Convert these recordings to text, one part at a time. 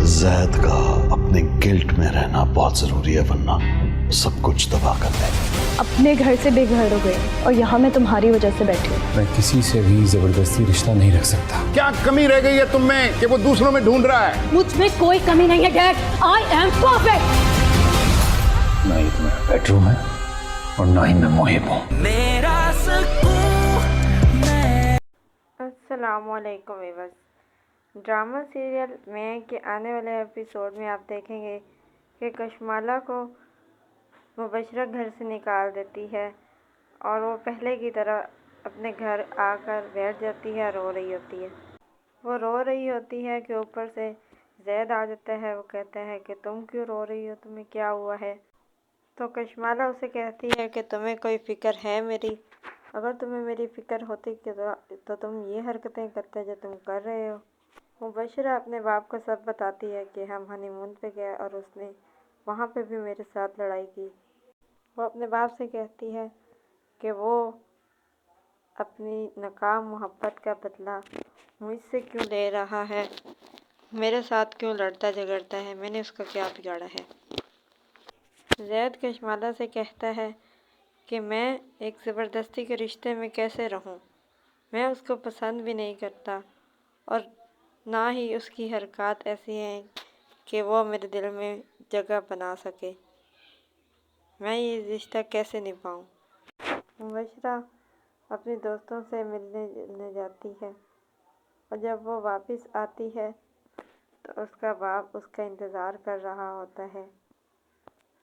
जैद का अपने गिल्ट में रहना बहुत जरूरी है, वरना सब कुछ तबाह कर दे। अपने घर से बेघर हो गए और यहाँ मैं तुम्हारी वजह से बैठी हूँ। मैं किसी से भी जबरदस्ती रिश्ता नहीं रख सकता। क्या कमी रह गई है तुम में कि वो दूसरों में ढूंढ रहा है? मुझ में कोई कमी नहीं है डैड, आई एम परफेक्ट। ना ही तुम्हारा बेडरूम है और ना ही मैं मुहिब हूँ। अस्सलामुअलैकुम व्यूअर्स। ड्रामा सीरियल मैं के आने वाले एपिसोड में आप देखेंगे कि कशमाला को मुबशरा घर से निकाल देती है और वो पहले की तरह अपने घर आकर बैठ जाती है, रो रही होती है। वो रो रही होती है कि ऊपर से जैद आ जाता है। वो कहता है कि तुम क्यों रो रही हो, तुम्हें क्या हुआ है? तो कशमाला उसे कहती है कि तुम्हें कोई फ़िक्र है मेरी? अगर तुम्हें मेरी फ़िक्र होती तो तुम ये हरकतें करते जो तुम कर रहे हो। मुबशरा अपने बाप को सब बताती है कि हम हनीमून पे गए और उसने वहाँ पे भी मेरे साथ लड़ाई की। वो अपने बाप से कहती है कि वो अपनी नाकाम मोहब्बत का बदला मुझसे क्यों ले रहा है, मेरे साथ क्यों लड़ता झगड़ता है, मैंने उसका क्या बिगाड़ा है। जैद कशमाला से कहता है कि मैं एक ज़बरदस्ती के रिश्ते में कैसे रहूं, मैं उसको पसंद भी नहीं करता और ना ही उसकी हरकत ऐसी हैं कि वो मेरे दिल में जगह बना सके। मैं ये रिश्ता कैसे निभाऊं। मुबशरा अपने दोस्तों से मिलने जुलने जाती है और जब वो वापस आती है तो उसका बाप उसका इंतज़ार कर रहा होता है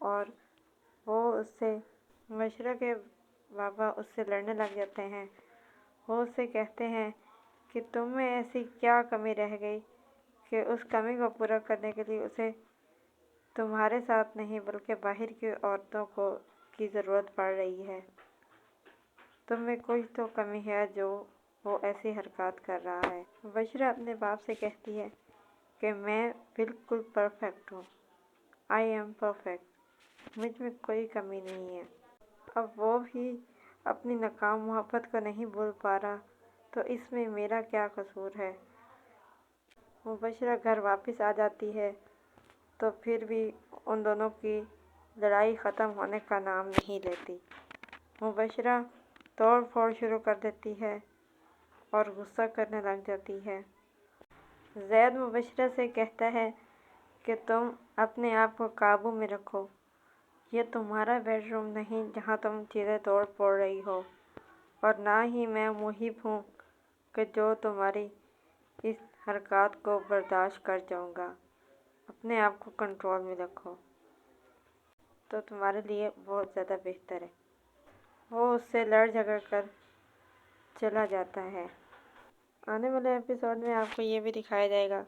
और वो उससे मुबशरा के बाबा उससे लड़ने लग जाते हैं। वो उससे कहते हैं कि तुम में ऐसी क्या कमी रह गई कि उस कमी को पूरा करने के लिए उसे तुम्हारे साथ नहीं बल्कि बाहर की औरतों को की ज़रूरत पड़ रही है। तुम में कुछ तो कमी है जो वो ऐसी हरकत कर रहा है। मुबशरा अपने बाप से कहती है कि मैं बिल्कुल परफेक्ट हूँ, आई एम परफेक्ट, मुझ में कोई कमी नहीं है। अब वो भी अपनी नाकाम मोहब्बत को नहीं भूल पा रहा तो इसमें मेरा क्या कसूर है। मुबशरा घर वापस आ जाती है तो फिर भी उन दोनों की लड़ाई ख़त्म होने का नाम नहीं लेती। मुबशरा तोड़ फोड़ शुरू कर देती है और गुस्सा करने लग जाती है। जैद मुबशरा से कहता है कि तुम अपने आप को काबू में रखो, ये तुम्हारा बेडरूम नहीं जहाँ तुम चीज़ें तोड़ फोड़ रही हो, और ना ही मैं मुहिब हूँ कि जो तुम्हारी इस हरकत को बर्दाश्त कर जाऊँगा। अपने आप को कंट्रोल में रखो तो तुम्हारे लिए बहुत ज़्यादा बेहतर है। वो उससे लड़ झगड़ कर चला जाता है। आने वाले एपिसोड में आपको ये भी दिखाया जाएगा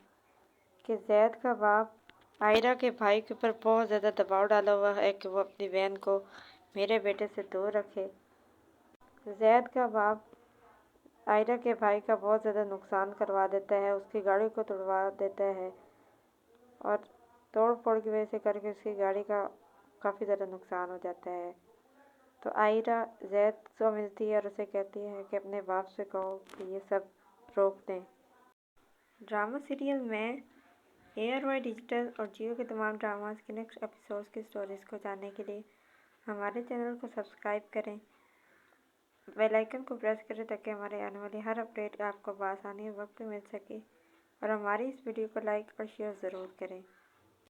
कि जैद का बाप आयरा के भाई के ऊपर बहुत ज़्यादा दबाव डाला हुआ है कि वो अपनी बहन को मेरे बेटे से दूर रखे। जैद का बाप आयरा के भाई का बहुत ज़्यादा नुकसान करवा देता है, उसकी गाड़ी को तोड़वा देता है और तोड़ फोड़ की वजह से करके उसकी गाड़ी का काफ़ी ज़्यादा नुकसान हो जाता है। तो आयरा जैद को मिलती है और उसे कहती है कि अपने बाप से कहो कि ये सब रोक दें। ड्रामा सीरियल में ARY डिजिटल और जियो के तमाम ड्रामास के नेक्स्ट एपिसोड्स की स्टोरीज़ को जानने के लिए हमारे चैनल को सब्सक्राइब करें, बेल आइकन को प्रेस करें ताकि हमारे आने वाली हर अपडेट आपको बआसानी वक्त पे मिल सके, और हमारी इस वीडियो को लाइक और शेयर ज़रूर करें।